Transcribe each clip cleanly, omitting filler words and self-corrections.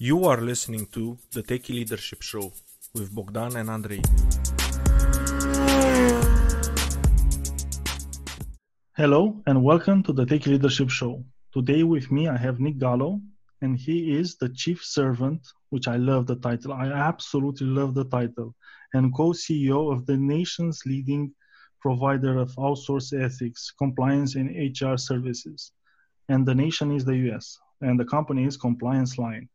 You are listening to the Techie Leadership Show with Bogdan and Andrei. Hello and welcome to the Techie Leadership Show. Today with me I have Nick Gallo, and he is the Chief Servant, which I love the title. I absolutely love the title, and co-CEO of the nation's leading provider of outsourced ethics, compliance, and HR services. And the nation is the US, and the company is Compliance Line.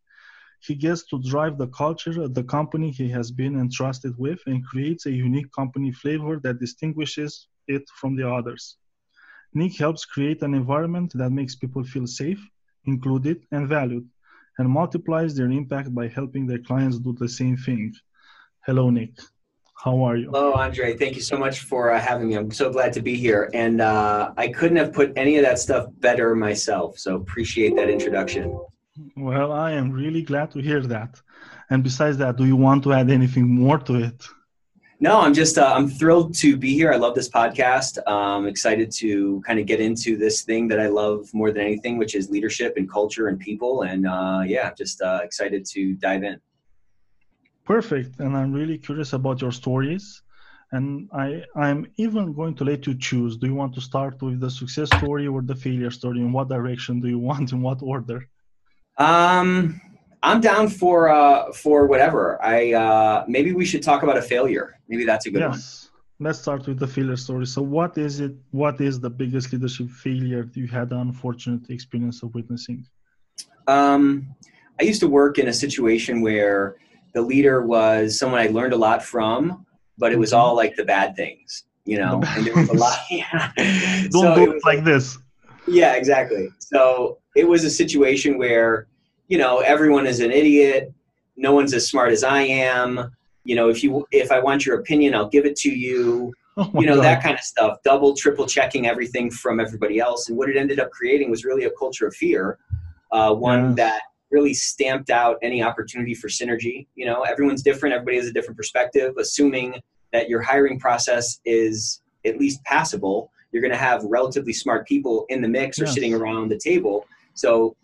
He gets to drive the culture of the company he has been entrusted with and creates a unique company flavor that distinguishes it from the others. Nick helps create an environment that makes people feel safe, included, and valued, and multiplies their impact by helping their clients do the same thing. Hello, Nick. How are you? Hello, Andrei. Thank you so much for having me. I'm so glad to be here. And I couldn't have put any of that stuff better myself, so appreciate that introduction. Well, I am really glad to hear that. And besides that, do you want to add anything more to it? No, I'm thrilled to be here. I love this podcast. I'm excited to kind of get into this thing that I love more than anything, which is leadership and culture and people. And just excited to dive in. Perfect. And I'm really curious about your stories. And I'm even going to let you choose. Do you want to start with the success story or the failure story? In what direction do you want? In what order? I'm down for whatever. Maybe we should talk about a failure. Maybe that's a good one. Yes. Let's start with the failure story. So what is it? What is the biggest leadership failure you had the unfortunate experience of witnessing? I used to work in a situation where the leader was someone I learned a lot from, but it was all like the bad things, and there was a lot. Yeah. Don't do it like this. Yeah, exactly. So it was a situation where, everyone is an idiot. No one's as smart as I am. If I want your opinion, I'll give it to you. God. That kind of stuff, double, triple checking everything from everybody else. And what it ended up creating was really a culture of fear, that really stamped out any opportunity for synergy. Everyone's different. Everybody has a different perspective. Assuming that your hiring process is at least passable, you're going to have relatively smart people in the mix or sitting around the table. So,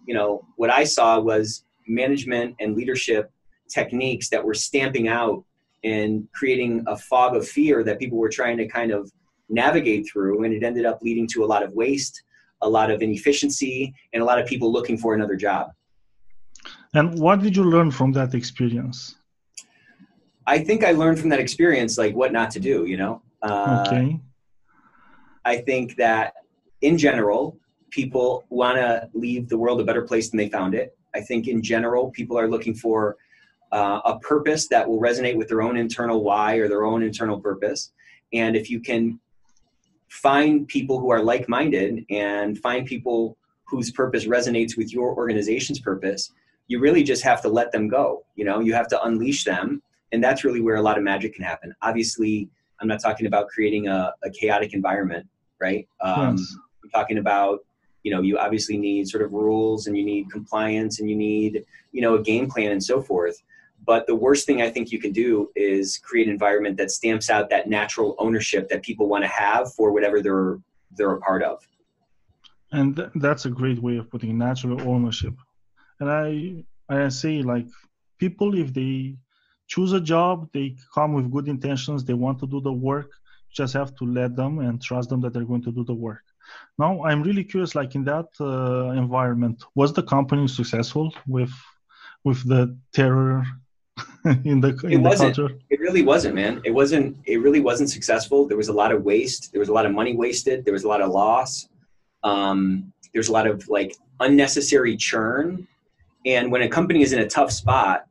what I saw was management and leadership techniques that were stamping out and creating a fog of fear that people were trying to kind of navigate through. And it ended up leading to a lot of waste, a lot of inefficiency, and a lot of people looking for another job. And what did you learn from that experience? I think I learned from that experience, like what not to do, Okay. I think that in general, people want to leave the world a better place than they found it. I think in general, people are looking for a purpose that will resonate with their own internal why or their own internal purpose. And if you can find people who are like-minded and find people whose purpose resonates with your organization's purpose, you really just have to let them go. You have to unleash them. And that's really where a lot of magic can happen. Obviously, I'm not talking about creating a chaotic environment, right? I'm talking about, you obviously need sort of rules and you need compliance and you need, a game plan and so forth. But the worst thing I think you can do is create an environment that stamps out that natural ownership that people want to have for whatever they're a part of. And that's a great way of putting natural ownership. And I say, like, people, if they choose a job, they come with good intentions, they want to do the work, you just have to let them and trust them that they're going to do the work. Now, I'm really curious, like in that environment, was the company successful with the terror in the culture? It really wasn't, man. It really wasn't successful. There was a lot of waste. There was a lot of money wasted. There was a lot of loss. There's a lot of unnecessary churn. And when a company is in a tough spot,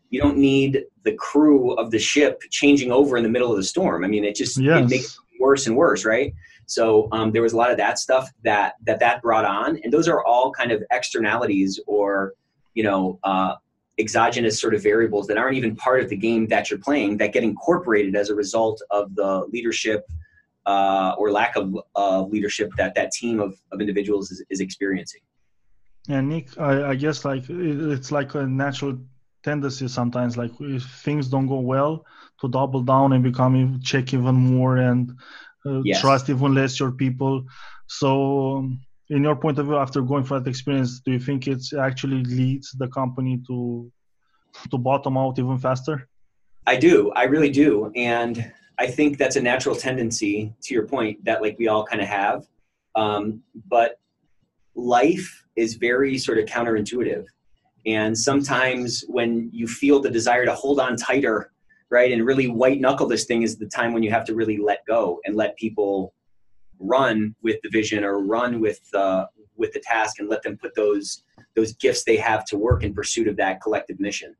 you don't need the crew of the ship changing over in the middle of the storm. I mean, it makes it worse and worse, right? So there was a lot of that stuff that brought on. And those are all kind of externalities or, exogenous sort of variables that aren't even part of the game that you're playing that get incorporated as a result of the leadership or lack of leadership that team of individuals is experiencing. And Nick, I guess it's like a natural tendency sometimes, like if things don't go well, to double down and check even more and trust even less your people. So in your point of view, after going through that experience, do you think it actually leads the company to to bottom out even faster? I do. I really do. And I think that's a natural tendency, to your point, that like we all kind of have. But life is very sort of counterintuitive. And sometimes when you feel the desire to hold on tighter, right, and really white knuckle this thing is the time when you have to really let go and let people run with the vision or run with the task and let them put those gifts they have to work in pursuit of that collective mission.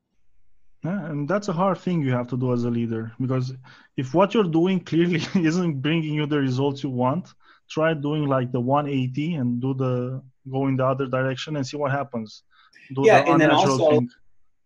Yeah, and that's a hard thing you have to do as a leader, because if what you're doing clearly isn't bringing you the results you want, try doing like the 180 and go in the other direction and see what happens. Do the and then unnatural also, thing.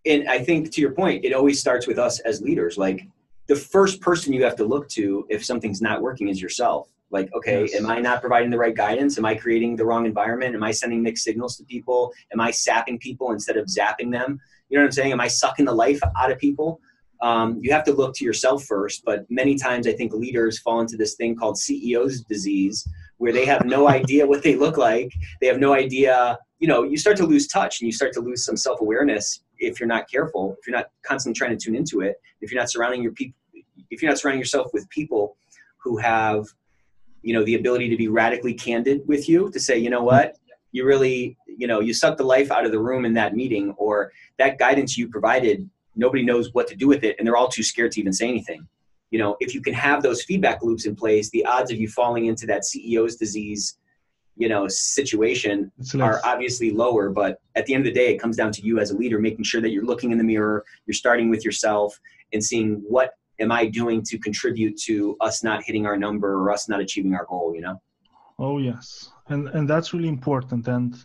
and I think to your point, it always starts with us as leaders. Like the first person you have to look to if something's not working is yourself. Like, okay, Yes. Am I not providing the right guidance? Am I creating the wrong environment? Am I sending mixed signals to people? Am I sapping people instead of zapping them? You know what I'm saying? Am I sucking the life out of people? You have to look to yourself first, but many times I think leaders fall into this thing called CEO's disease, where they have no idea what they look like. They have no idea, you start to lose touch and you start to lose some self-awareness if you're not careful, if you're not constantly trying to tune into it, if you're not surrounding yourself with people who have, the ability to be radically candid with you, to say, you know what, you really, you suck the life out of the room in that meeting, or that guidance you provided, nobody knows what to do with it, and they're all too scared to even say anything. If you can have those feedback loops in place, the odds of you falling into that CEO's disease, situation are obviously lower. But at the end of the day, it comes down to you as a leader, making sure that you're looking in the mirror, you're starting with yourself and seeing what am I doing to contribute to us not hitting our number or us not achieving our goal, Oh, yes. And that's really important. And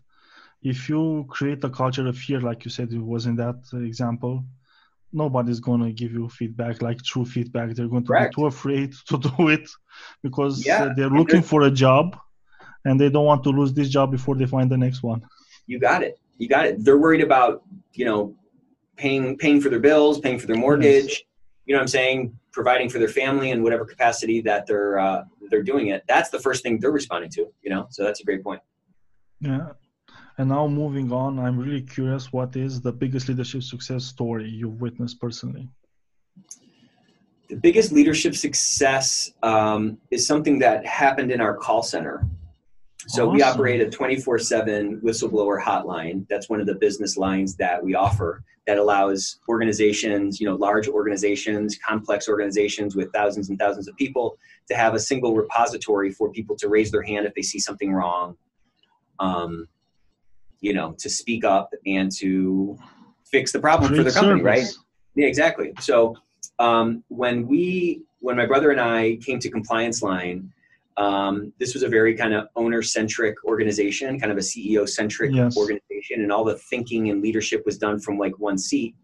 if you create a culture of fear, like you said, it was in that example, nobody's going to give you feedback, like true feedback. They're going to be too afraid to do it because they're looking for a job and they don't want to lose this job before they find the next one. You got it. They're worried about, paying for their bills, paying for their mortgage, Yes. You know what I'm saying, providing for their family in whatever capacity that they're doing it. That's the first thing they're responding to, so that's a great point. Yeah. And now moving on, I'm really curious, what is the biggest leadership success story you've witnessed personally? The biggest leadership success is something that happened in our call center. So we operate a 24/7 whistleblower hotline. That's one of the business lines that we offer that allows organizations, large organizations, complex organizations with thousands and thousands of people to have a single repository for people to raise their hand if they see something wrong, to speak up and to fix the problem for their company, right? Yeah, exactly. So when my brother and I came to Compliance Line, this was a very kind of owner-centric organization, kind of a CEO-centric organization, and all the thinking and leadership was done from like one seat.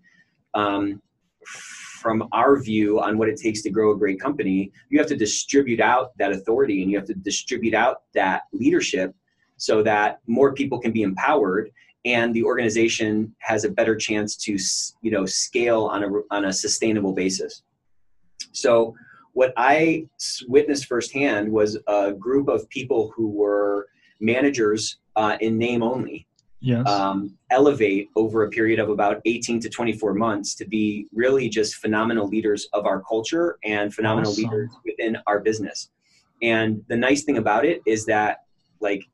From our view on what it takes to grow a great company, you have to distribute out that authority and you have to distribute out that leadership so that more people can be empowered and the organization has a better chance to, scale on a sustainable basis. So what I witnessed firsthand was a group of people who were managers in name only, elevate over a period of about 18 to 24 months to be really just phenomenal leaders of our culture and phenomenal leaders within our business. And the nice thing about it is that, like,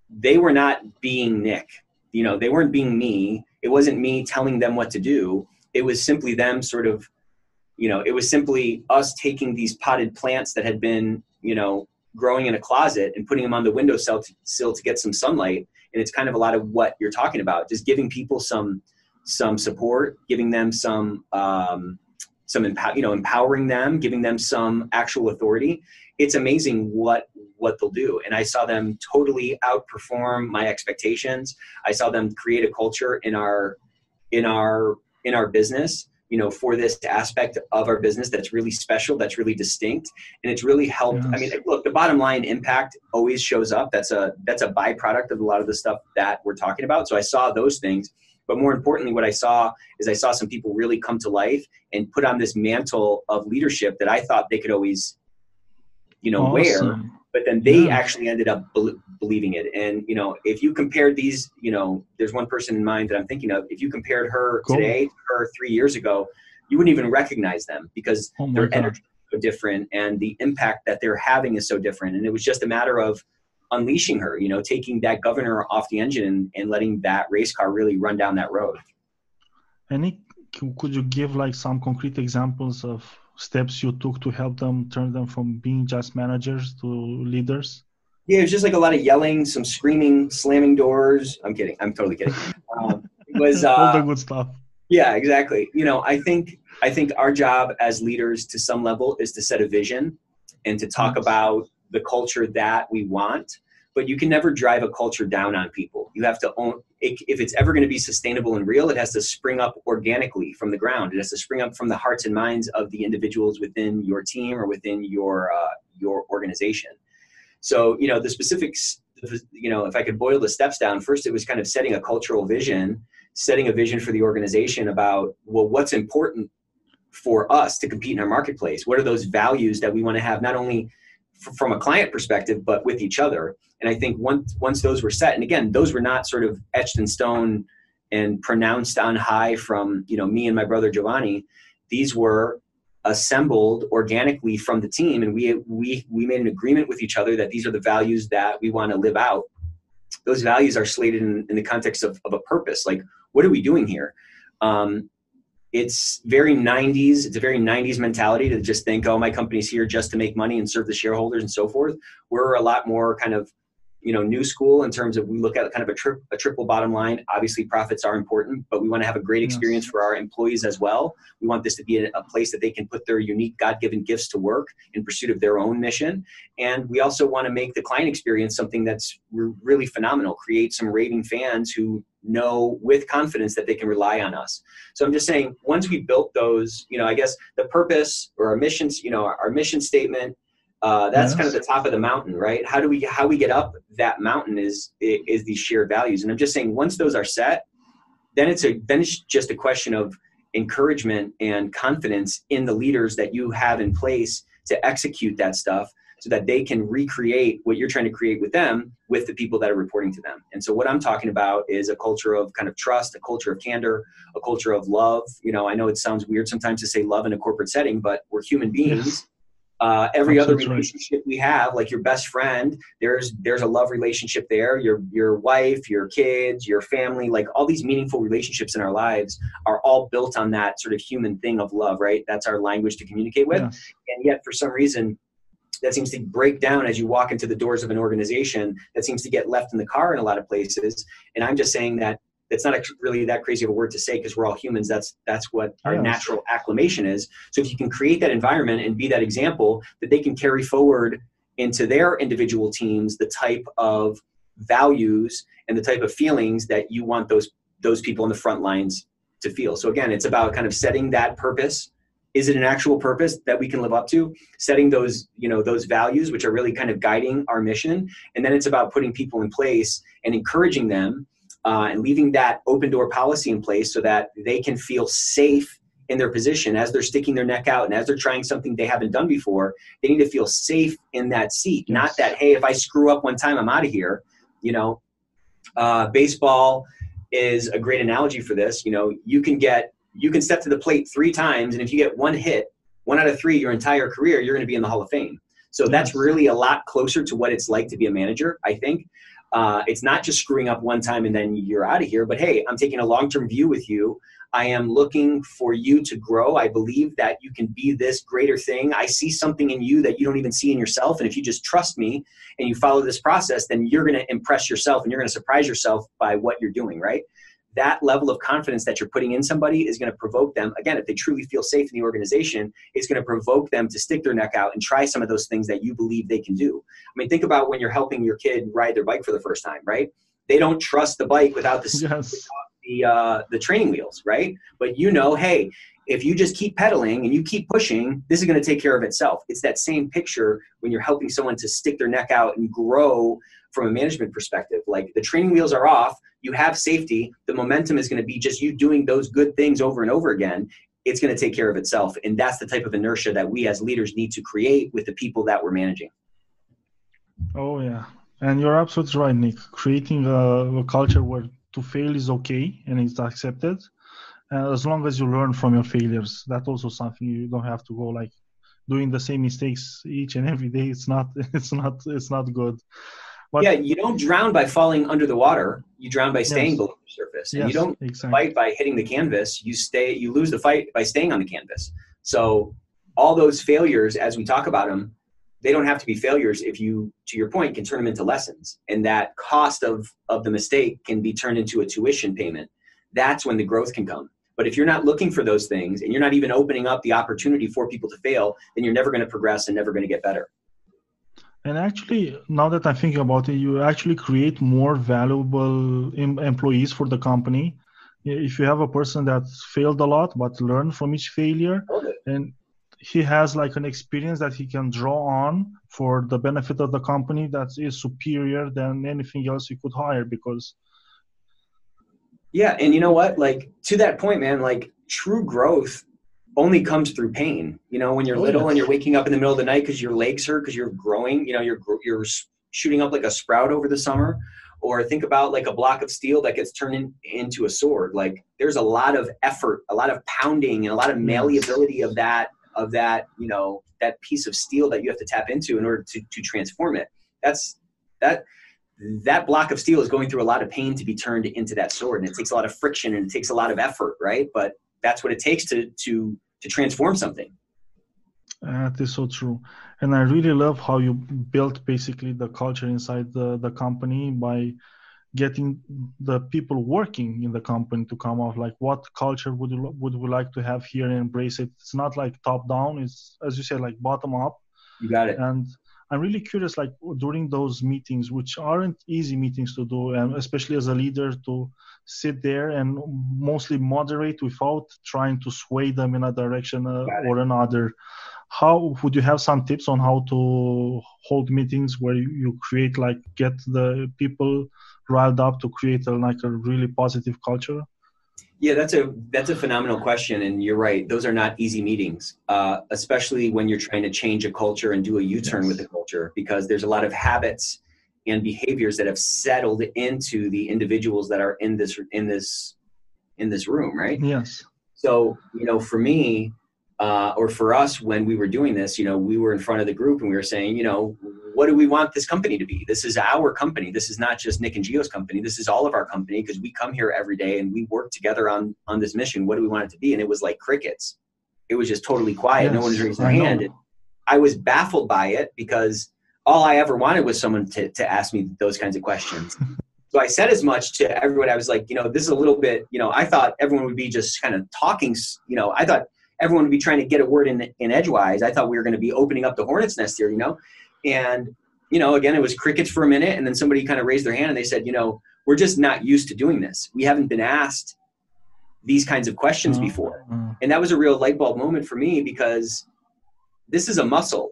they were not being Nick, they weren't being me. It wasn't me telling them what to do. It was simply them sort of, it was simply us taking these potted plants that had been, growing in a closet and putting them on the windowsill to get some sunlight. And it's kind of a lot of what you're talking about, just giving people some support, giving them empowering them, giving them some actual authority. It's amazing what they'll do. And I saw them totally outperform my expectations. I saw them create a culture in our business, for this aspect of our business that's really special, that's really distinct. And it's really helped. Yes. I mean, look, the bottom line impact always shows up. That's a byproduct of a lot of the stuff that we're talking about. So I saw those things. But more importantly, what I saw some people really come to life and put on this mantle of leadership that I thought they could always, wear, but then they actually ended up believing it. And, if you compared these, there's one person in mind that I'm thinking of. If you compared her today to her 3 years ago, you wouldn't even recognize them because their energy is so different and the impact that they're having is so different. And it was just a matter of unleashing her, taking that governor off the engine and letting that race car really run down that road. And could you give like some concrete examples of steps you took to help them turn them from being just managers to leaders? Yeah, it's just like a lot of yelling, some screaming, slamming doors. I'm kidding. I'm totally kidding. It was all the good stuff. Yeah, exactly. I think our job as leaders to some level is to set a vision and to talk about the culture that we want, but you can never drive a culture down on people. You have to own it. If it's ever going to be sustainable and real, it has to spring up organically from the ground. It has to spring up from the hearts and minds of the individuals within your team or within your organization. So, the specifics, if I could boil the steps down, first it was kind of setting a cultural vision, setting a vision for the organization about, well, what's important for us to compete in our marketplace? What are those values that we want to have, not only from a client perspective, but with each other? And I think once those were set, and again, those were not sort of etched in stone and pronounced on high from, me and my brother Giovanni. These were assembled organically from the team, and we made an agreement with each other that these are the values that we want to live out. Those values are slated in the context of a purpose. Like, what are we doing here? It's very 90s. It's a very 90s mentality to just think, oh, my company's here just to make money and serve the shareholders and so forth. We're a lot more kind of, new school in terms of we look at kind of a triple bottom line. Obviously, profits are important, but we want to have a great experience for our employees as well. We want this to be a place that they can put their unique God-given gifts to work in pursuit of their own mission. And we also want to make the client experience something that's really phenomenal, create some raving fans who know with confidence that they can rely on us. So I'm just saying, once we built those, I guess the purpose or our missions, our mission statement, that's kind of the top of the mountain, right? How we get up that mountain is these shared values. And I'm just saying, once those are set, then it's just a question of encouragement and confidence in the leaders that you have in place to execute that stuff so that they can recreate what you're trying to create with them, with the people that are reporting to them. And so what I'm talking about is a culture of kind of trust, a culture of candor, a culture of love. I know it sounds weird sometimes to say love in a corporate setting, but we're human beings. Yes. Every other relationship we have, like your best friend, there's a love relationship there. Your wife, your kids, your family, like all these meaningful relationships in our lives are all built on that sort of human thing of love, right? That's our language to communicate with. Yes. And yet for some reason, that seems to break down as you walk into the doors of an organization. That seems to get left in the car in a lot of places. And I'm just saying that it's not really that crazy of a word to say because we're all humans. That's what our natural acclimation is. So if you can create that environment and be that example that they can carry forward into their individual teams, the type of values and the type of feelings that you want those people in the front lines to feel. So again, it's about kind of setting that purpose. Is it an actual purpose that we can live up to? Setting those, those values, which are really kind of guiding our mission. And then it's about putting people in place and encouraging them and leaving that open door policy in place so that they can feel safe in their position as they're sticking their neck out and as they're trying something they haven't done before. They need to feel safe in that seat. Yes. Not that, hey, if I screw up one time, I'm out of here. Baseball is a great analogy for this. You can step to the plate 3 times, and if you get 1 hit, 1 out of 3 your entire career, you're going to be in the Hall of Fame. So that's really a lot closer to what it's like to be a manager, I think. It's not just screwing up one time and then you're out of here, but hey, I'm taking a long-term view with you. I am looking for you to grow. I believe that you can be this greater thing. I see something in you that you don't even see in yourself. And if you just trust me and you follow this process, then you're going to impress yourself and you're going to surprise yourself by what you're doing, right? That level of confidence that you're putting in somebody is going to provoke them. Again, if they truly feel safe in the organization, it's going to provoke them to stick their neck out and try some of those things that you believe they can do. I mean, think about when you're helping your kid ride their bike for the first time, right? They don't trust the bike without the training wheels, right? But hey, if you just keep pedaling and you keep pushing, this is going to take care of itself. It's that same picture when you're helping someone to stick their neck out and grow from a management perspective. Like the training wheels are off, you have safety, the momentum is going to be just you doing those good things over and over again. It's going to take care of itself. And that's the type of inertia that we as leaders need to create with the people that we're managing. Oh yeah, and you're absolutely right, Nick. Creating a culture where to fail is okay and it's accepted, as long as you learn from your failures. That's also something you don't have to go like doing the same mistakes each and every day. It's not it's not good. Yeah, But you don't drown by falling under the water. You drown by staying yes, below the surface. And you yes, don't exactly. fight by hitting the canvas. You lose the fight by staying on the canvas. So all those failures, as we talk about them, they don't have to be failures if you, to your point, can turn them into lessons. And that cost of the mistake can be turned into a tuition payment. That's when the growth can come. But if you're not looking for those things and you're not even opening up the opportunity for people to fail, then you're never going to progress and never going to get better. And actually, now that I'm thinking about it, you actually create more valuable employees for the company. If you have a person that failed a lot but learned from each failure, and he has like an experience that he can draw on for the benefit of the company that is superior than anything else you could hire. Because yeah, and you know what? Like, to that point, man, like, true growth only comes through pain. You know, when you're oh little and you're yes, waking up in the middle of the night because your legs hurt because you're growing, you know, you're shooting up like a sprout over the summer. Or think about like a block of steel that gets turned into a sword. Like, there's a lot of effort, a lot of pounding, and a lot of yes, malleability of that, you know, that piece of steel that you have to tap into in order to transform it. That's that that block of steel is going through a lot of pain to be turned into that sword, and it takes a lot of friction and it takes a lot of effort, right? But that's what it takes to transform something. that is so true. And I really love how you built basically the culture inside the company by getting the people working in the company to come out like what culture would we like to have here and embrace it. It's not like top down, it's as you said like bottom up. You got it. And I'm really curious like during those meetings, which aren't easy meetings to do, and especially as a leader to sit there and mostly moderate without trying to sway them in a direction or another. How would you have some tips on how to hold meetings where you create like get the people riled up to create like a really positive culture? Yeah, that's a phenomenal question, and you're right. Those are not easy meetings, especially when you're trying to change a culture and do a U-turn with Yes. the culture, because there's a lot of habits and behaviors that have settled into the individuals that are in this room, right? Yes. So, you know, for me, or for us, when we were doing this, you know, we were in front of the group and we were saying, you know, what do we want this company to be? This is our company. This is not just Nick and Gio's company. This is all of our company, because we come here every day and we work together on this mission. What do we want it to be? And it was like crickets. It was just totally quiet. No one was Yes, raising their I hand. And know. I was baffled by it, because all I ever wanted was someone to ask me those kinds of questions. So I said as much to everyone. I was like, you know, this is a little bit, you know, I thought everyone would be just kind of talking, you know, I thought everyone would be trying to get a word in edgewise. I thought we were going to be opening up the hornet's nest here, you know? And, you know, again, it was crickets for a minute. And then somebody kind of raised their hand and they said, you know, we're just not used to doing this. We haven't been asked these kinds of questions Uh, before. uh, And that was a real light bulb moment for me, because this is a muscle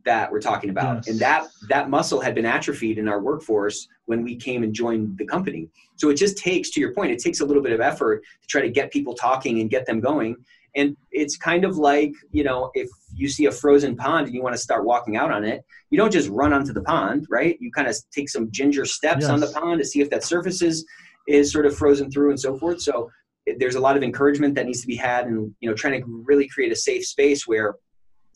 that we're talking about. And yes. that muscle had been atrophied in our workforce when we came and joined the company. So it just takes, to your point, it takes a little bit of effort to try to get people talking and get them going. And it's kind of like, you know, if you see a frozen pond and you want to start walking out on it, you don't just run onto the pond, right? You kind of take some ginger steps on the Yes. pond to see if that surface is sort of frozen through and so forth. So there's a lot of encouragement that needs to be had, and, you know, trying to really create a safe space where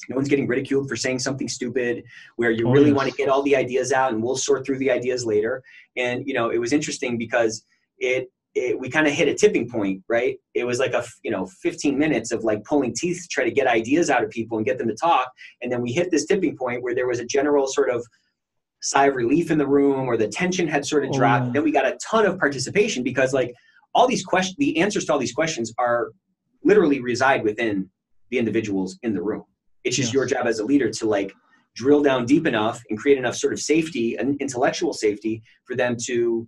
no one's getting ridiculed for saying something stupid, where you Oh really want to yes. get all the ideas out and we'll sort through the ideas later. And, you know, it was interesting because we kind of hit a tipping point, right? It was like 15 minutes of like pulling teeth to try to get ideas out of people and get them to talk. And then we hit this tipping point where there was a general sort of sigh of relief in the room, or the tension had sort of Oh dropped. yeah. Then we got a ton of participation, because like all these questions, the answers to all these questions are literally reside within the individuals in the room. It's just your Yes. job as a leader to like drill down deep enough and create enough sort of safety and intellectual safety for them to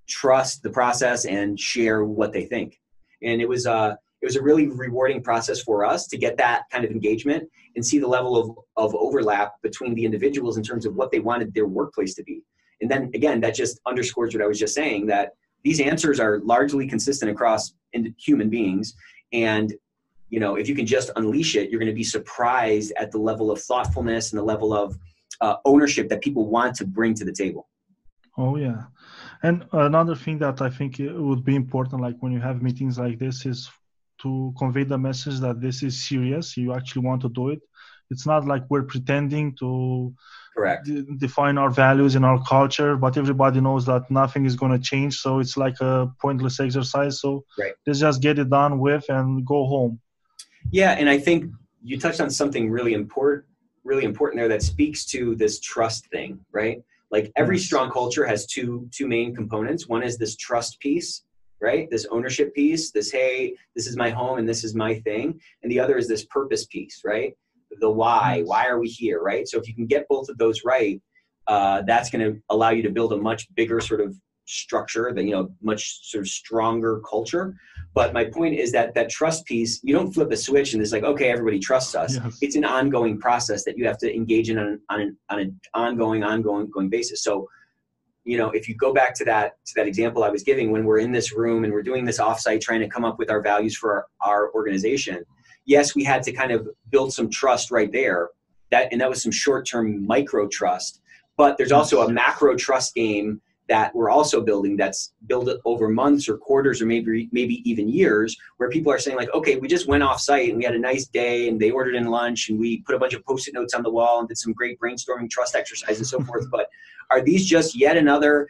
trust the process and share what they think. And it was a really rewarding process for us to get that kind of engagement and see the level of overlap between the individuals in terms of what they wanted their workplace to be. And then again, that just underscores what I was just saying, that these answers are largely consistent across human beings. And, you know, if you can just unleash it, you're going to be surprised at the level of thoughtfulness and the level of ownership that people want to bring to the table. Oh yeah. And another thing that I think it would be important, like when you have meetings like this, is to convey the message that this is serious. You actually want to do it. It's not like we're pretending to Correct. define our values and our culture, but everybody knows that nothing is going to change. So it's like a pointless exercise. So Right. let's just get it done with and go home. Yeah, and I think you touched on something really important there that speaks to this trust thing, right? Like every strong culture has two main components. One is this trust piece, right? This ownership piece, this, hey, this is my home and this is my thing. And the other is this purpose piece, right? The why are we here, right? So if you can get both of those right, that's going to allow you to build a much bigger sort of structure, that, much sort of stronger culture. But my point is that trust piece, you don't flip a switch and it's like, okay, everybody trusts us. Yes. It's an ongoing process that you have to engage in on an ongoing basis. So, if you go back to that example I was giving, when we're in this room and we're doing this offsite, trying to come up with our values for our organization, yes, we had to kind of build some trust right there. That was some short-term micro trust, but there's also a macro trust game that we're also building, that's built over months or quarters or maybe even years, where people are saying like, okay, we just went off site and we had a nice day and they ordered in lunch and we put a bunch of Post-it notes on the wall and did some great brainstorming trust exercises and so forth. But are these just yet another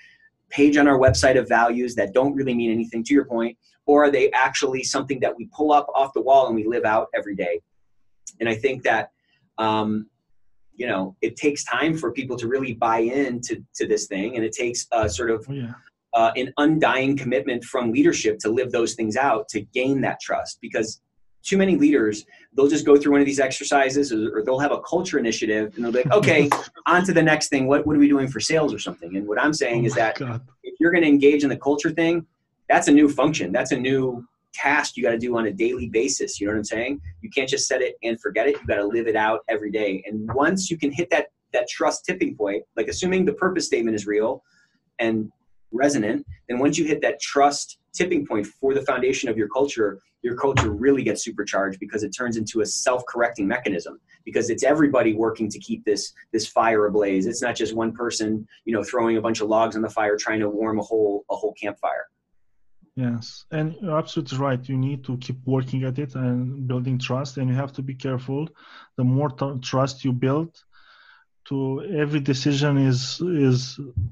page on our website of values that don't really mean anything, to your point, or are they actually something that we pull up off the wall and we live out every day? And I think that, it takes time for people to really buy into this thing. And it takes sort of an undying commitment from leadership to live those things out, to gain that trust. Because too many leaders, they'll just go through one of these exercises or they'll have a culture initiative and they'll be like, okay, on to the next thing. What are we doing for sales or something? And what I'm saying is that if you're going to engage in the culture thing, that's a new function. That's a new task you got to do on a daily basis. You know what I'm saying? You can't just set it and forget it. You got to live it out every day. And once you can hit that trust tipping point, like assuming the purpose statement is real and resonant, then once you hit that trust tipping point for the foundation of your culture really gets supercharged, because it turns into a self-correcting mechanism, because it's everybody working to keep this fire ablaze. It's not just one person, throwing a bunch of logs on the fire, trying to warm a whole campfire. Yes, and you're absolutely right. You need to keep working at it and building trust, and you have to be careful. The more trust you build, to every decision is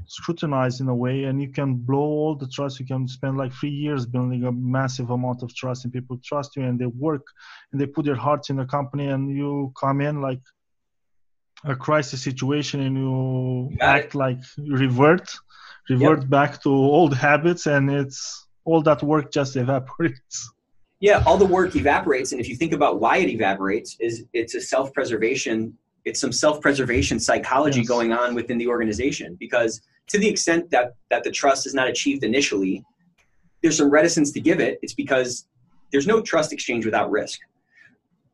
scrutinized in a way, and you can blow all the trust. You can spend like 3 years building a massive amount of trust, and people trust you, and they work, and they put their hearts in the company, and you come in like a crisis situation, and you act like revert back to old habits, and it's all that work just evaporates. Yeah, all the work evaporates. And if you think about why it evaporates, it's a self-preservation. It's some self-preservation psychology going on within the organization, because to the extent that the trust is not achieved initially, there's some reticence to give it. It's because there's no trust exchange without risk.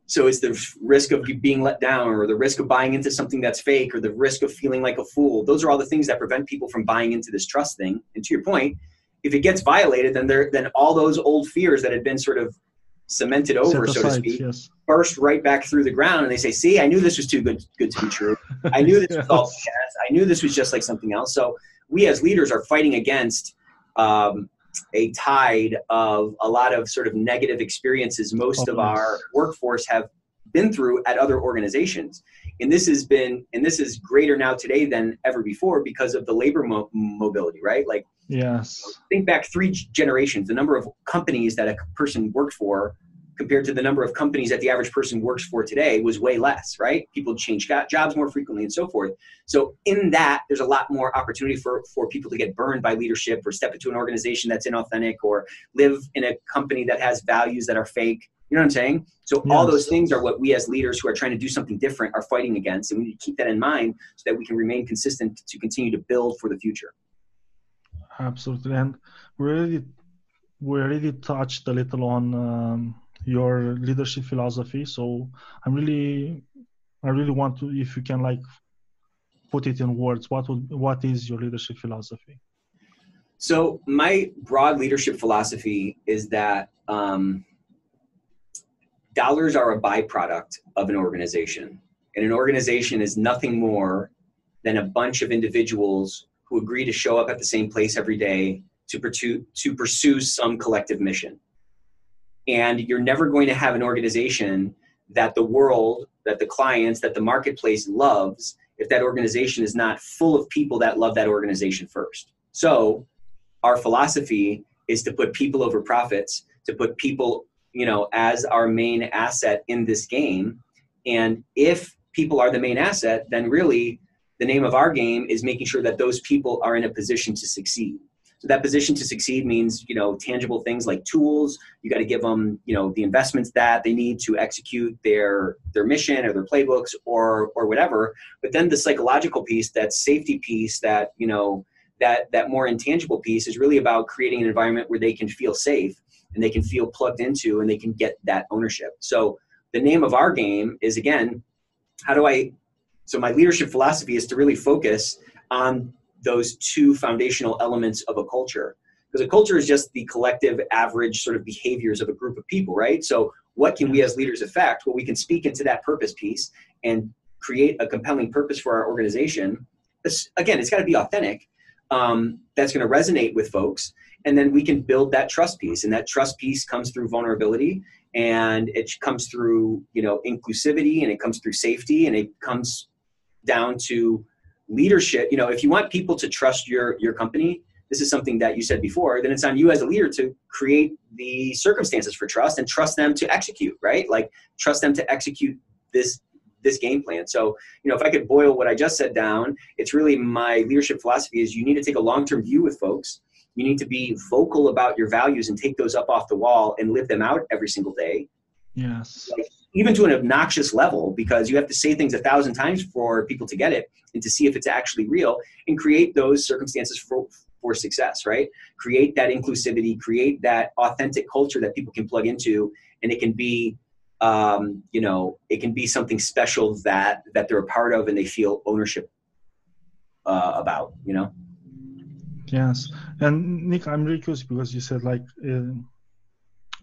So it's the risk of being let down, or the risk of buying into something that's fake, or the risk of feeling like a fool. Those are all the things that prevent people from buying into this trust thing. And to your point, if it gets violated, then all those old fears that had been sort of cemented over, so to speak, burst right back through the ground. And they say, see, I knew this was too good to be true. I knew this was all BS. I knew this was just like something else. So we as leaders are fighting against a tide of a lot of sort of negative experiences most of our workforce have been through at other organizations. And this is greater now today than ever before because of the labor mobility, right? Like, think back 3 generations, the number of companies that a person worked for compared to the number of companies that the average person works for today was way less, right? People change jobs more frequently and so forth. So in that, there's a lot more opportunity for people to get burned by leadership, or step into an organization that's inauthentic, or live in a company that has values that are fake. You know what I'm saying? So all those things are what we as leaders who are trying to do something different are fighting against. And we need to keep that in mind so that we can remain consistent to continue to build for the future. Absolutely. And we already touched a little on your leadership philosophy. So I really want to, if you can like put it in words, what is your leadership philosophy? So my broad leadership philosophy is that dollars are a byproduct of an organization, and an organization is nothing more than a bunch of individuals who agree to show up at the same place every day to pursue some collective mission. And you're never going to have an organization that the world, that the clients, that the marketplace loves if that organization is not full of people that love that organization first. So our philosophy is to put people over profits, to put people, as our main asset in this game. And if people are the main asset, then really the name of our game is making sure that those people are in a position to succeed. So that position to succeed means, tangible things like tools. You got to give them, the investments that they need to execute their mission or their playbooks or whatever. But then the psychological piece, that safety piece, that, that more intangible piece is really about creating an environment where they can feel safe and they can feel plugged into and they can get that ownership. So the name of our game is, again, so my leadership philosophy is to really focus on those two foundational elements of a culture, because a culture is just the collective average sort of behaviors of a group of people, right? So what can we as leaders affect? Well, we can speak into that purpose piece and create a compelling purpose for our organization. Again, it's got to be authentic. That's going to resonate with folks. And then we can build that trust piece, and that trust piece comes through vulnerability, and it comes through, inclusivity, and it comes through safety, and it comes down to leadership. If you want people to trust your company, this is something that you said before, then it's on you as a leader to create the circumstances for trust and trust them to execute, right? Like trust them to execute this game plan. So, if I could boil what I just said down, it's really my leadership philosophy is you need to take a long-term view with folks. You need to be vocal about your values and take those up off the wall and live them out every single day. Yes. Like, even to an obnoxious level, because you have to say things 1,000 times for people to get it and to see if it's actually real, and create those circumstances for success, right? Create that inclusivity, create that authentic culture that people can plug into, and it can be, it can be something special that they're a part of and they feel ownership about, Yes. And Nick, I'm really curious because you said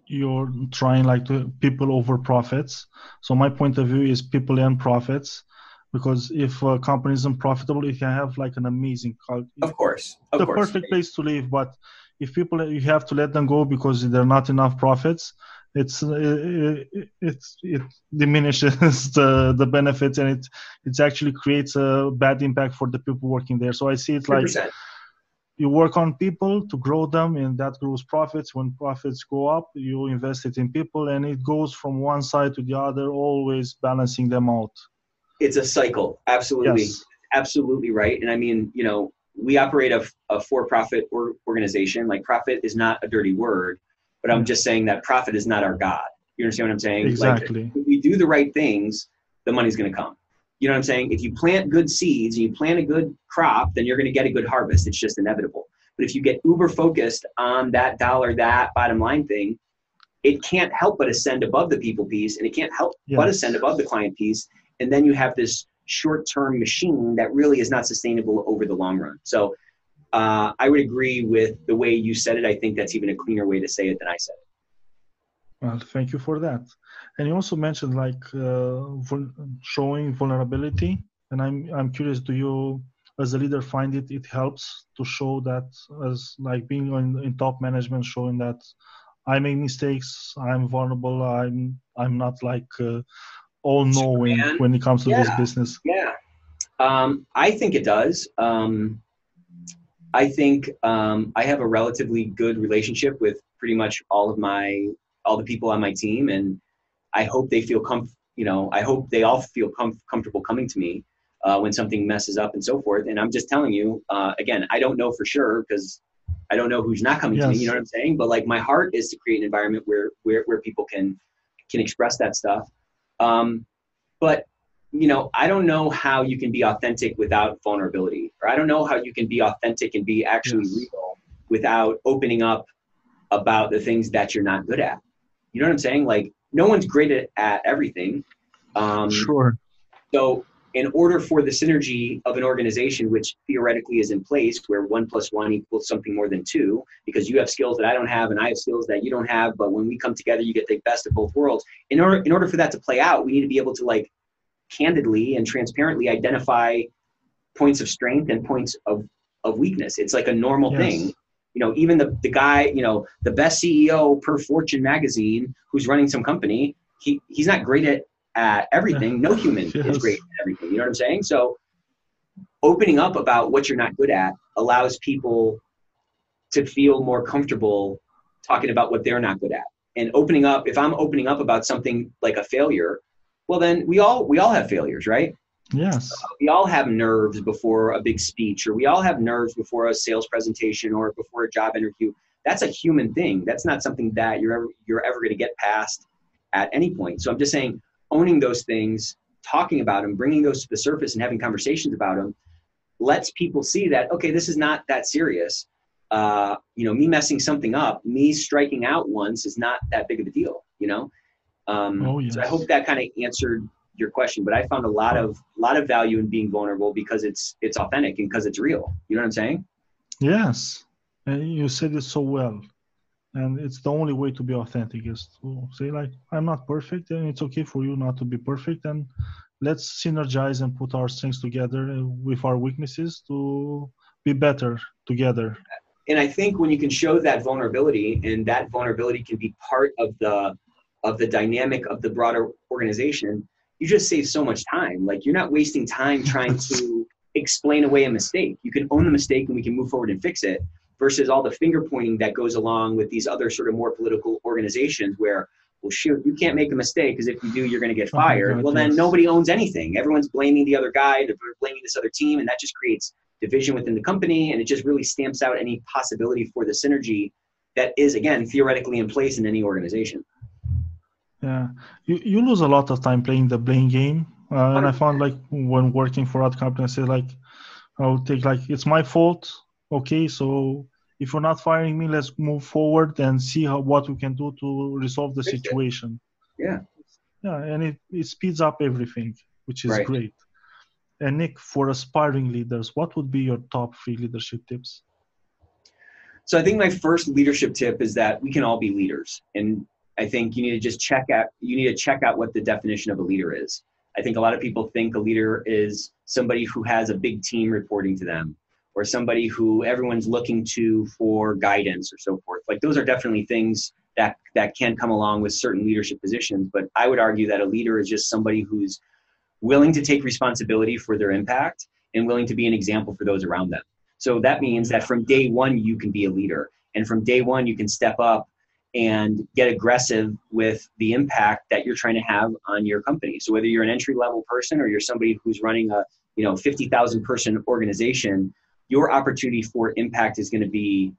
you're trying to people over profits. So my point of view is people and profits, because if a company isn't profitable, it can have an amazing culture. Of course. The perfect place to live. But if people, you have to let them go because there are not enough profits, it diminishes the benefits, and it actually creates a bad impact for the people working there. So I see it 100%. You work on people to grow them, and that grows profits. When profits go up, you invest it in people, and it goes from one side to the other, always balancing them out. It's a cycle. Absolutely. Yes. Absolutely right. And I mean, we operate a for-profit organization. Like, profit is not a dirty word, but I'm just saying that profit is not our God. You understand what I'm saying? Exactly. If we do the right things, the money's going to come. You know what I'm saying? If you plant good seeds and you plant a good crop, then you're going to get a good harvest. It's just inevitable. But if you get uber focused on that dollar, that bottom line thing, it can't help but ascend above the people piece, and it can't help but ascend above the client piece. And then you have this short-term machine that really is not sustainable over the long run. So I would agree with the way you said it. I think that's even a cleaner way to say it than I said it. Well, thank you for that. And you also mentioned showing vulnerability. And I'm curious, do you, as a leader, find it helps to show that, as being in top management, showing that I make mistakes, I'm vulnerable, I'm not all knowing when it comes to this business? Yeah. I think it does. I think I have a relatively good relationship with pretty much all the people on my team, and I hope they feel I hope they all feel comfortable coming to me when something messes up and so forth. And I'm just telling you, again, I don't know for sure because I don't know who's not coming to me. You know what I'm saying? But my heart is to create an environment where people can express that stuff. But I don't know how you can be authentic without vulnerability, or I don't know how you can be authentic and be actually real without opening up about the things that you're not good at. You know what I'm saying? No one's great at everything. Sure. So in order for the synergy of an organization, which theoretically is in place, where 1 + 1 equals something more than 2, because you have skills that I don't have and I have skills that you don't have, but when we come together, you get the best of both worlds. In order for that to play out, we need to be able to candidly and transparently identify points of strength and points of weakness. It's like a normal Yes. thing. Even the guy, the best CEO per Fortune magazine who's running some company, he's not great at everything. No human is Yes. great at everything. You know what I'm saying? So opening up about what you're not good at allows people to feel more comfortable talking about what they're not good at. And opening up, if I'm opening up about something like a failure, well, then we all have failures, right? Yes. We all have nerves before a big speech, or we all have nerves before a sales presentation or before a job interview. That's a human thing. That's not something that you're ever going to get past at any point. So I'm just saying, owning those things, talking about them, bringing those to the surface and having conversations about them lets people see that, okay, this is not that serious. Me messing something up, me striking out once is not that big of a deal, Oh, yes. So I hope that kind of answered your question, but I found a lot of value in being vulnerable because it's authentic and because it's real. You know what I'm saying? Yes. And you said it so well. And it's the only way to be authentic is to say, like, I'm not perfect, and it's okay for you not to be perfect. And let's synergize and put our strengths together with our weaknesses to be better together. And I think when you can show that vulnerability, and that vulnerability can be part of the dynamic of the broader organization, you just save so much time. Like, you're not wasting time trying to explain away a mistake. You can own the mistake and we can move forward and fix it, versus all the finger pointing that goes along with these other sort of more political organizations where, well, shoot, you can't make a mistake because if you do, you're going to get fired. God, well, then yes. nobody owns anything. Everyone's blaming the other guy, they're blaming this other team, and that just creates division within the company, and it just really stamps out any possibility for the synergy that is, again, theoretically in place in any organization. Yeah, you lose a lot of time playing the blame game, and I found, like, when working for other companies, I say, like, I'll take, like, it's my fault. Okay, so if you're not firing me, let's move forward and see what we can do to resolve the situation. Yeah. Yeah, and it speeds up everything, which is Right. great. And Nick, for aspiring leaders, what would be your top 3 leadership tips? So I think my first leadership tip is that we can all be leaders. And I think you need to just check out what the definition of a leader is. I think a lot of people think a leader is somebody who has a big team reporting to them, or somebody who everyone's looking to for guidance or so forth. Like, those are definitely things that can come along with certain leadership positions. But I would argue that a leader is just somebody who's willing to take responsibility for their impact and willing to be an example for those around them. So that means that from day one, you can be a leader. And from day one, you can step up and get aggressive with the impact that you're trying to have on your company. So whether you're an entry-level person or you're somebody who's running a 50,000 person organization, your opportunity for impact is going to be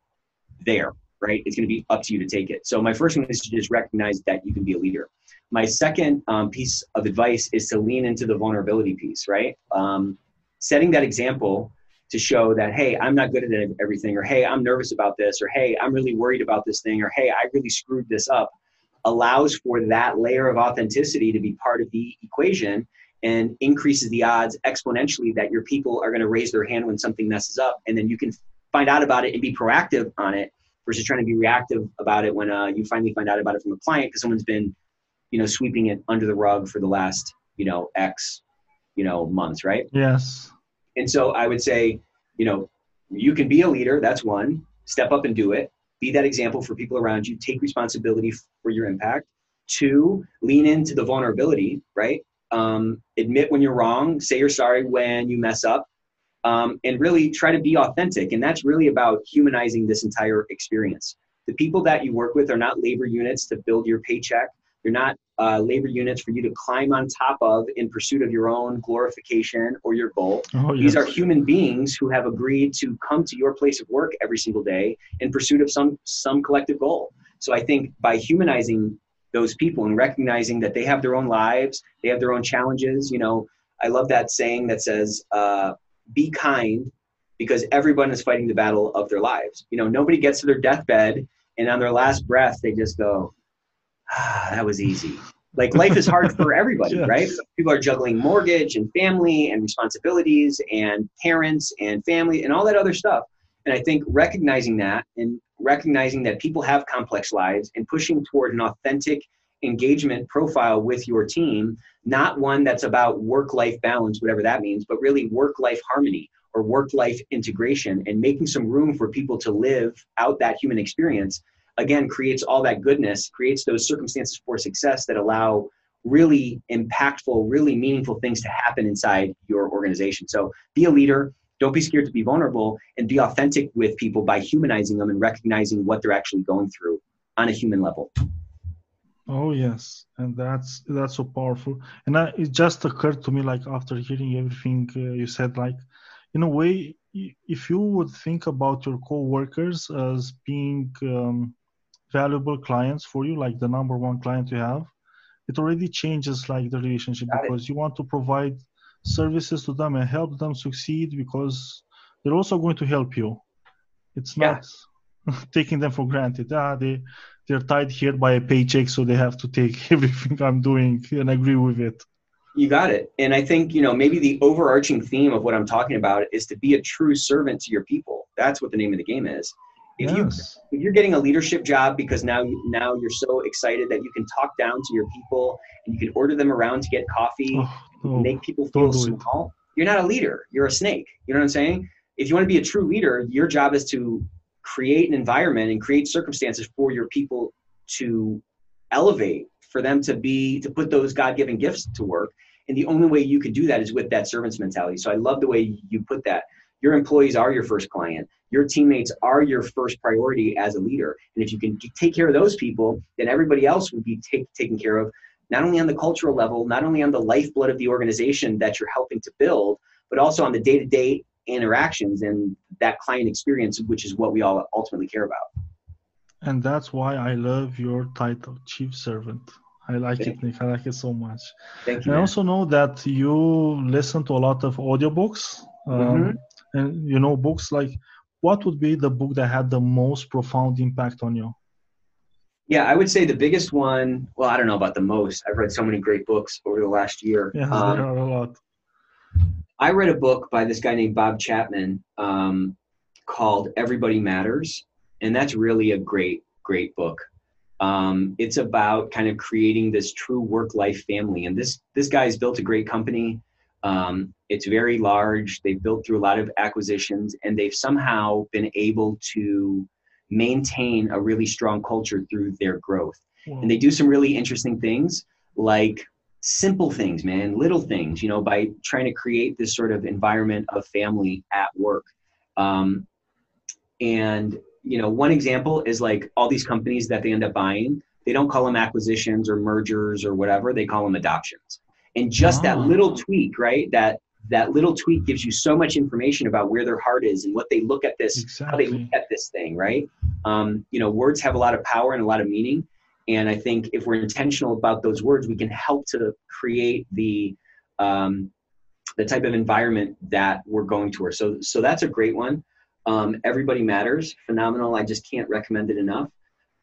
there, right? It's going to be up to you to take it. So my first one is to just recognize that you can be a leader. My second piece of advice is to lean into the vulnerability piece, right? Setting that example to show that, hey, I'm not good at everything, or hey, I'm nervous about this, or hey, I'm really worried about this thing, or hey, I really screwed this up, allows for that layer of authenticity to be part of the equation and increases the odds exponentially that your people are going to raise their hand when something messes up. And then you can find out about it and be proactive on it versus trying to be reactive about it when you finally find out about it from a client because someone's been, sweeping it under the rug for the last, X, months, right? Yes. And so I would say, you can be a leader. That's one. Step up and do it. Be that example for people around you. Take responsibility for your impact. 2, lean into the vulnerability, right? Admit when you're wrong. Say you're sorry when you mess up. And really try to be authentic. And that's really about humanizing this entire experience. The people that you work with are not labor units to build your paycheck. They're not labor units for you to climb on top of in pursuit of your own glorification or your goal. Oh, yes. These are human beings who have agreed to come to your place of work every single day in pursuit of some collective goal. So I think by humanizing those people and recognizing that they have their own lives, they have their own challenges. I love that saying that says, be kind because everyone is fighting the battle of their lives. Nobody gets to their deathbed and on their last breath, they just go, that was easy. Like, life is hard for everybody, Yes. right? So people are juggling mortgage and family and responsibilities and parents and family and all that other stuff. And I think recognizing that and recognizing that people have complex lives and pushing toward an authentic engagement profile with your team, not one that's about work-life balance, whatever that means, but really work-life harmony or work-life integration, and making some room for people to live out that human experience, again, creates all that goodness, creates those circumstances for success that allow really impactful, really meaningful things to happen inside your organization. So be a leader. Don't be scared to be vulnerable, and be authentic with people by humanizing them and recognizing what they're actually going through on a human level. Oh yes, and that's so powerful. And it just occurred to me, like after hearing everything you said, like in a way, if you would think about your co-workers as being valuable clients for you, like the number one client you have, it already changes like the relationship, because you want to provide services to them and help them succeed, because they're also going to help you. It's not taking them for granted. They're tied here by a paycheck, so they have to take everything I'm doing and agree with it. You got it. And I think, maybe the overarching theme of what I'm talking about is to be a true servant to your people. That's what the name of the game is. If you're getting a leadership job because now you're so excited that you can talk down to your people and you can order them around to get coffee, make people feel small, you're not a leader. You're a snake. You know what I'm saying? If you want to be a true leader, your job is to create an environment and create circumstances for your people to elevate, for them to put those God-given gifts to work. And the only way you can do that is with that servant's mentality. So I love the way you put that. Your employees are your first client. Your teammates are your first priority as a leader. And if you can take care of those people, then everybody else will be taken care of, not only on the cultural level, not only on the lifeblood of the organization that you're helping to build, but also on the day-to-day interactions and that client experience, which is what we all ultimately care about. And that's why I love your title, Chief Servant. I like it, Nick. I like it so much. Thank you. And I also know that you listen to a lot of audiobooks. And books, like, what would be the book that had the most profound impact on you? Yeah, I would say the biggest one, well, I don't know about the most. I've read so many great books over the last year. Yes, there are a lot. I read a book by this guy named Bob Chapman called Everybody Matters. And that's really a great, great book. It's about kind of creating this true work-life family. And this guy's built a great company. It's very large. They've built through a lot of acquisitions, and they've somehow been able to maintain a really strong culture through their growth. Wow. And they do some really interesting things, like simple things, man, little things, by trying to create this sort of environment of family at work. And one example is like all these companies that they end up buying, they don't call them acquisitions or mergers or whatever, they call them adoptions. And just that little tweak, right? That little tweak gives you so much information about where their heart is and what they look at this, how they look at this thing, right? Words have a lot of power and a lot of meaning. And I think if we're intentional about those words, we can help to create the type of environment that we're going towards. So that's a great one. Everybody Matters, phenomenal. I just can't recommend it enough.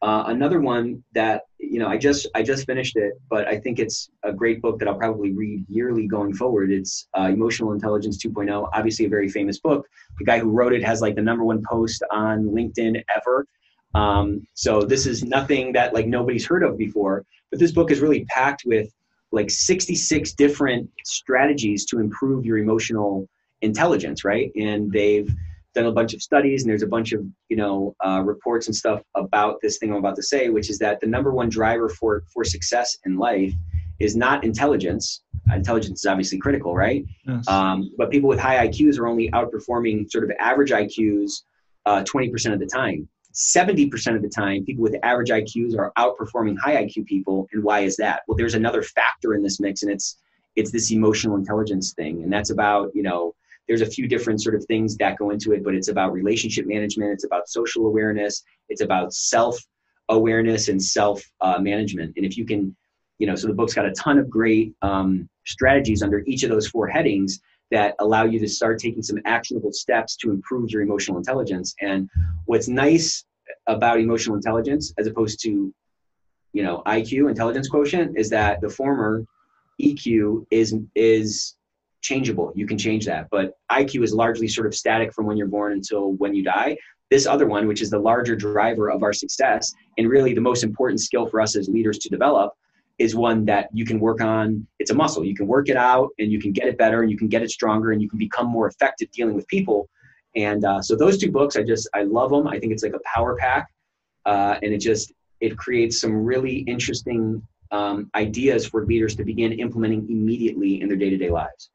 Another one that, I just finished it, but I think it's a great book that I'll probably read yearly going forward. It's Emotional Intelligence 2.0, obviously a very famous book. The guy who wrote it has like the #1 post on LinkedIn ever. So this is nothing that like nobody's heard of before, but this book is really packed with like 66 different strategies to improve your emotional intelligence, right? And they've done a bunch of studies, and there's a bunch of reports and stuff about this thing I'm about to say, which is that the #1 driver for success in life is not intelligence. Intelligence is obviously critical, right? Yes. But people with high IQs are only outperforming sort of average IQs 20% of the time. 70% of the time, people with average IQs are outperforming high IQ people. And why is that? Well, there's another factor in this mix, and it's this emotional intelligence thing. And that's about, there's a few different sort of things that go into it, but it's about relationship management. It's about social awareness. It's about self-awareness and self-management. And if you can, so the book's got a ton of great strategies under each of those 4 headings that allow you to start taking some actionable steps to improve your emotional intelligence. And what's nice about emotional intelligence, as opposed to, IQ, intelligence quotient, is that the former, EQ, is changeable. You can change that. But IQ is largely sort of static from when you're born until when you die. This other one, which is the larger driver of our success and really the most important skill for us as leaders to develop, is one that you can work on. It's a muscle. You can work it out and you can get it better and you can get it stronger and you can become more effective dealing with people. And so those two books, I love them. I think it's like a power pack. And it creates some really interesting ideas for leaders to begin implementing immediately in their day-to-day lives.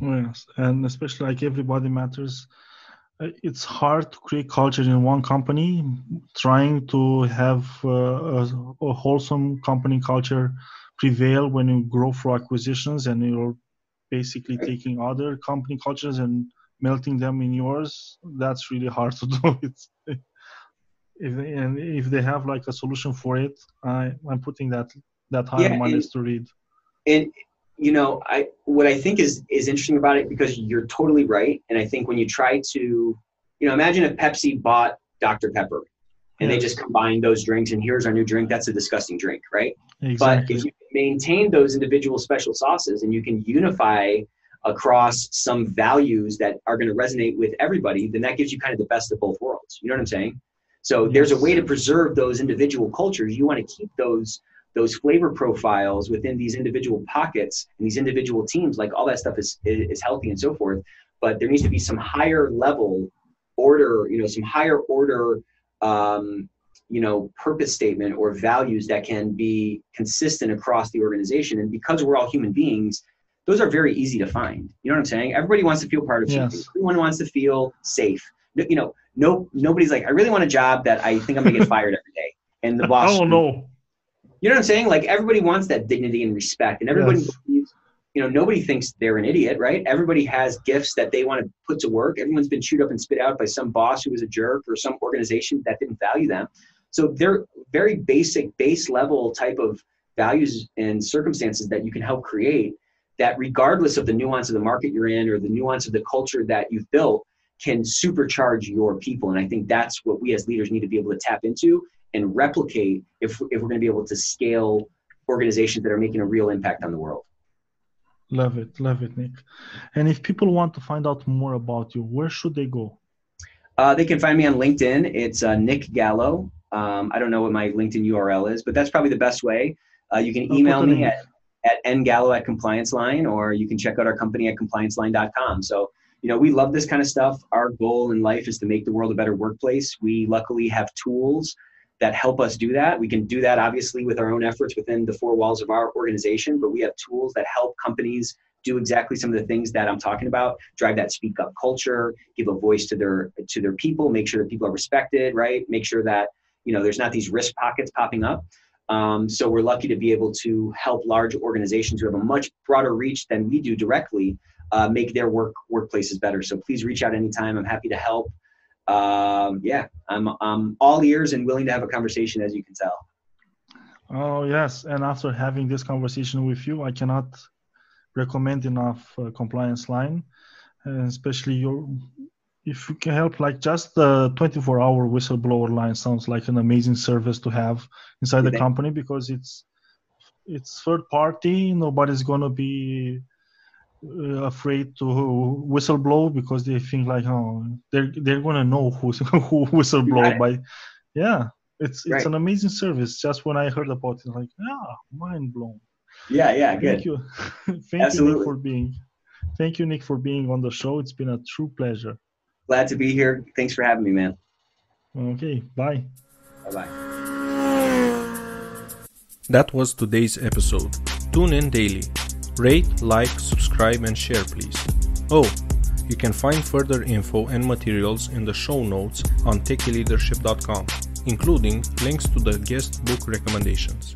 Yes, and especially like everybody matters. It's hard to create culture in one company. Trying to have a wholesome company culture prevail when you grow through acquisitions and you're basically taking other company cultures and melting them in yours. That's really hard to do. If they have like a solution for it, I'm putting that high on my list to read. And what I think is interesting about it, because you're totally right. And I think when you try to, imagine if Pepsi bought Dr. Pepper and they just combined those drinks and here's our new drink. That's a disgusting drink, right? Exactly. But if you maintain those individual special sauces and you can unify across some values that are going to resonate with everybody, then that gives you kind of the best of both worlds. You know what I'm saying? So there's a way to preserve those individual cultures. You want to keep those flavor profiles within these individual pockets and these individual teams, like all that stuff is healthy and so forth. But there needs to be some higher level order, some higher order, purpose statement or values that can be consistent across the organization. And because we're all human beings, those are very easy to find. You know what I'm saying? Everybody wants to feel part of something. Everyone wants to feel safe. Nobody's like, I really want a job that I think I'm gonna get fired every day. And the boss. Oh no. You know what I'm saying? Like everybody wants that dignity and respect, and everybody believes, nobody thinks they're an idiot, right? Everybody has gifts that they want to put to work. Everyone's been chewed up and spit out by some boss who was a jerk or some organization that didn't value them. So they're very basic, base level type of values and circumstances that you can help create that, regardless of the nuance of the market you're in or the nuance of the culture that you've built, can supercharge your people. And I think that's what we as leaders need to be able to tap into and replicate if we're going to be able to scale organizations that are making a real impact on the world. Love it, Nick. And if people want to find out more about you, where should they go? They can find me on LinkedIn. It's Nick Gallo. I don't know what my LinkedIn URL is, but that's probably the best way. You can email me at ngallo@ComplianceLine, or you can check out our company at complianceline.com. So, we love this kind of stuff. Our goal in life is to make the world a better workplace. We luckily have tools that help us do that. We can do that obviously with our own efforts within the four walls of our organization, but we have tools that help companies do exactly some of the things that I'm talking about, drive that speak up culture, give a voice to their people, make sure that people are respected, right? Make sure that, there's not these risk pockets popping up. So we're lucky to be able to help large organizations who have a much broader reach than we do directly, make their workplaces better. So please reach out anytime. I'm happy to help. I'm all ears and willing to have a conversation, as you can tell. Oh, yes. And after having this conversation with you, I cannot recommend enough Compliance Line, and especially if you can help, like just the 24-hour whistleblower line sounds like an amazing service to have inside the company, because it's third party. Nobody's going to be afraid to whistleblow because they think like, they're going to know who whistleblow by. It's an amazing service. Just when I heard about it, like, mind blown. Good. Thank you. Thank you, Nick, for being on the show. It's been a true pleasure. Glad to be here. Thanks for having me, man. Okay, bye. Bye-bye. That was today's episode. Tune in daily. Rate, like, subscribe, and share, please. Oh, you can find further info and materials in the show notes on techyleadership.com, including links to the guest book recommendations.